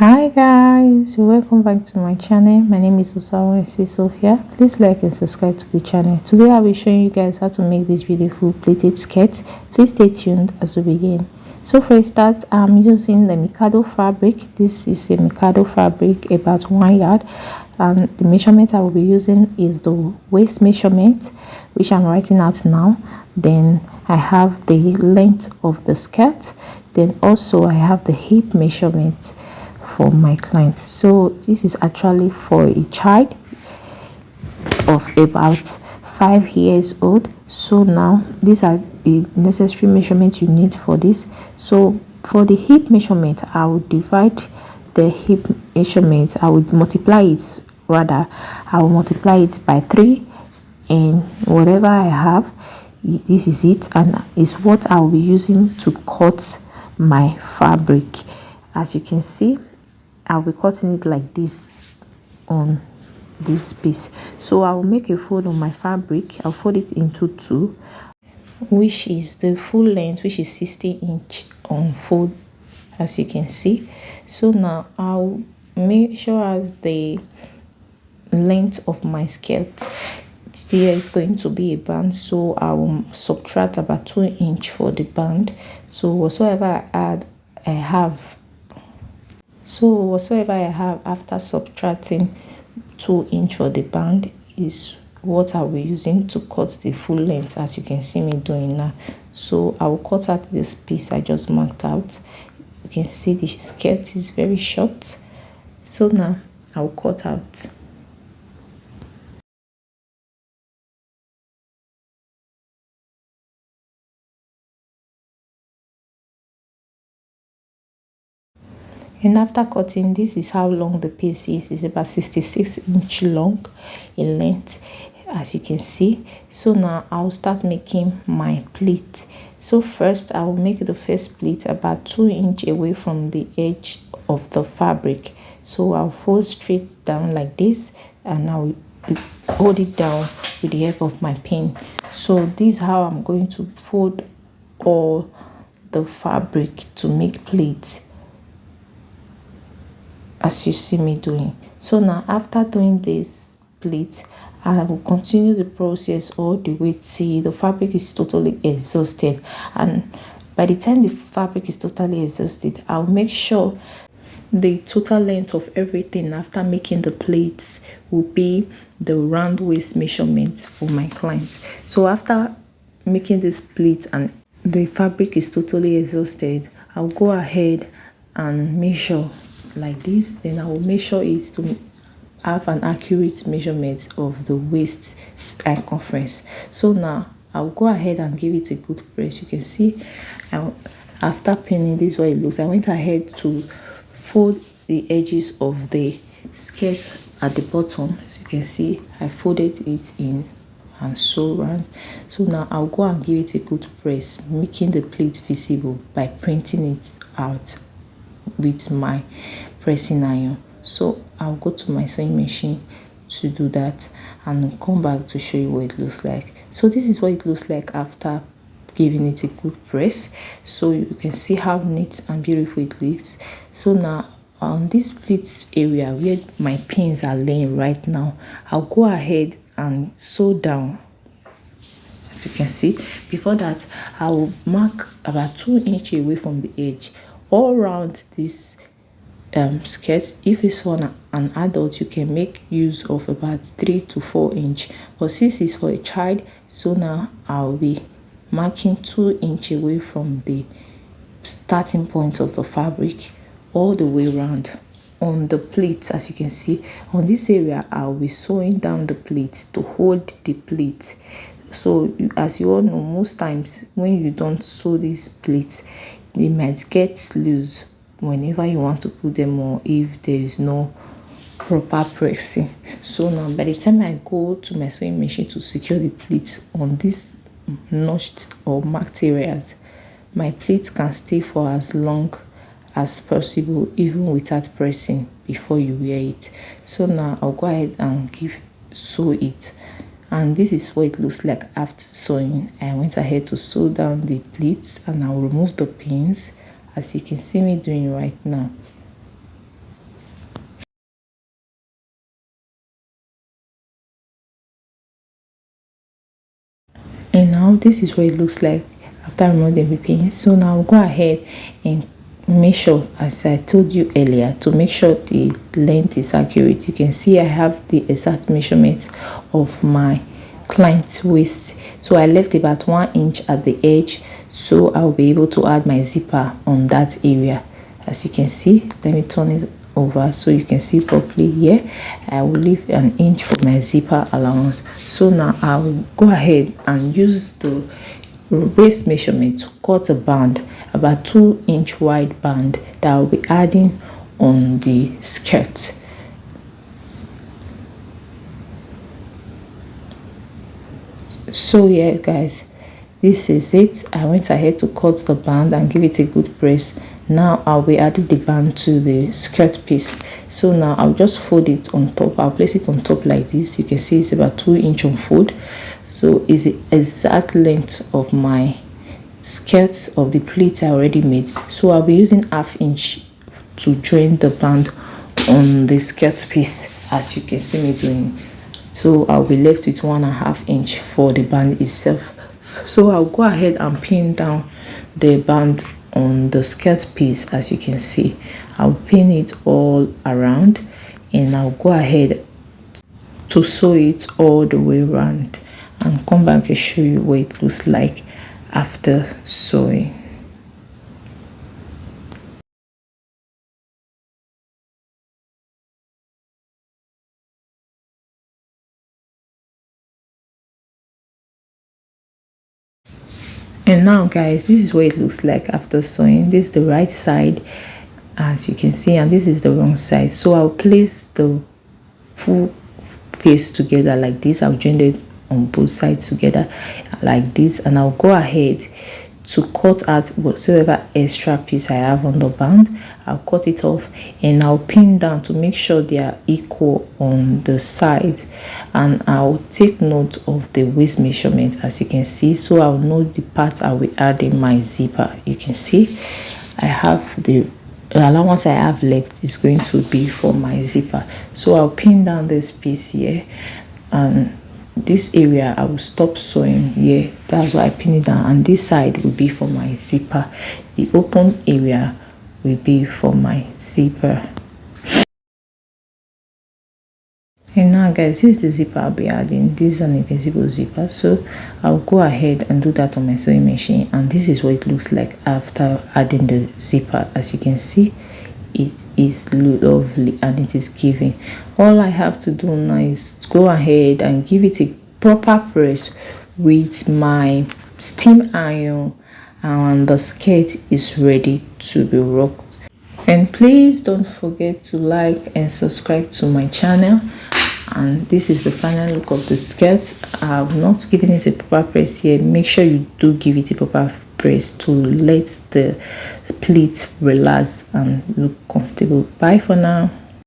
Hi guys, welcome back to my channel. My name is Sophia. Please like and subscribe to the channel. Today I'll be showing you guys how to make this beautiful pleated skirt. Please stay tuned as we begin. So for a start, I'm using the Mikado fabric. This is a Mikado fabric about 1 yard, and the measurement I will be using is the waist measurement, which I'm writing out now. Then I have the length of the skirt. Then also I have the hip measurement for my client. So this is actually for a child of about 5 years old. So now these are the necessary measurements you need for this. So for the hip measurement, I will divide the hip measurement, I would multiply it, rather I will multiply it by 3, and whatever I have, this is it, and is what I'll be using to cut my fabric. As you can see, I'll be cutting it like this on this piece. So I will make a fold on my fabric. I'll fold it into 2, which is the full length, which is 60-inch on fold, as you can see. So now I'll measure as the length of my skirt. There is going to be a band, so I will subtract about 2 inch for the band. So whatsoever I have after subtracting 2 inch for the band is what I'll be using to cut the full length, as you can see me doing now. So I will cut out this piece I just marked out. You can see the skirt is very short, so now I'll cut out. And after cutting, this is how long the piece is. It's about 66-inch long in length, as you can see. So now I'll start making my pleat. So first I will make the first pleat about 2 inch away from the edge of the fabric. So I'll fold straight down like this, and I'll hold it down with the help of my pin. So this is how I'm going to fold all the fabric to make pleats, as you see me doing. So now after doing this pleat, I will continue the process all the way till the fabric is totally exhausted. And by the time the fabric is totally exhausted, I'll make sure the total length of everything after making the pleats will be the round waist measurement for my client. So after making this pleat and the fabric is totally exhausted, I'll go ahead and measure like this. Then I will measure it to have an accurate measurement of the waist circumference. So now I'll go ahead and give it a good press. You can see after pinning, this is what it looks. I went ahead to fold the edges of the skirt at the bottom. As you can see, I folded it in and sew around. So now I'll go and give it a good press, making the pleat visible by printing it out with my pressing iron. So I'll go to my sewing machine to do that and come back to show you what it looks like. So this is what it looks like after giving it a good press. So you can see how neat and beautiful it looks. So now on this pleats area where my pins are laying right now, I'll go ahead and sew down. As you can see, before that I will mark about 2 inch away from the edge all around this skirt. If it's for an adult, you can make use of about 3 to 4 inch, but since it's for a child, so now I'll be marking 2 inch away from the starting point of the fabric all the way around on the pleats. As you can see on this area, I'll be sewing down the pleats to hold the pleats. So as you all know, most times when you don't sew these pleats, they might get loose whenever you want to put them on, if there is no proper pressing. So now by the time I go to my sewing machine to secure the pleats on these notched or marked areas, my pleats can stay for as long as possible even without pressing before you wear it. So now I'll go ahead and sew it, and this is what it looks like after sewing. I went ahead to sew down the pleats and I'll remove the pins, as you can see me doing right now. now this is what it looks like after removing the pin. So now I'll go ahead and make sure, as I told you earlier, to make sure the length is accurate. You can see I have the exact measurement of my client's waist, so I left about 1 inch at the edge, so I'll be able to add my zipper on that area. As you can see, let me turn it over so you can see properly. Here I will leave an inch for my zipper allowance. So now I'll go ahead and use the waist measurement to cut a band, about 2-inch wide band, that I'll be adding on the skirt. So yeah guys, this is it. I went ahead to cut the band and give it a good press. Now I'll be adding the band to the skirt piece. So now I'll just fold it on top. I'll place it on top like this. You can see it's about 2-inch on fold. So it's the exact length of my skirt of the pleat I already made. So I'll be using 1/2 inch to join the band on the skirt piece, as you can see me doing. So I'll be left with 1.5 inch for the band itself. So I'll go ahead and pin down the band on the skirt piece. As you can see, I'll pin it all around, and I'll go ahead to sew it all the way around and come back and show you what it looks like after sewing. And now guys, this is what it looks like after sewing. This is the right side, as you can see, and this is the wrong side. So I'll place the full piece together like this. I'll join it on both sides together like this, and I'll go ahead to cut out whatsoever extra piece I have on the band. I'll cut it off, and I'll pin down to make sure they are equal on the side, and I'll take note of the waist measurement, as you can see, so I'll know the part I will add in my zipper. You can see I have the allowance I have left is going to be for my zipper. So I'll pin down this piece here, and this area I will stop sewing here. That's why I pin it down, and this side will be for my zipper. The open area will be for my zipper. And now guys, this is the zipper I'll be adding. This is an invisible zipper, so I'll go ahead and do that on my sewing machine, and this is what it looks like after adding the zipper. As you can see, it is lovely and it is giving. All I have to do now is go ahead and give it a proper press with my steam iron, and the skirt is ready to be rocked. And please don't forget to like and subscribe to my channel. And this is the final look of the skirt. I've not given it a proper press here. Make sure you do give it a proper press to let the pleat relax and look comfortable. Bye for now.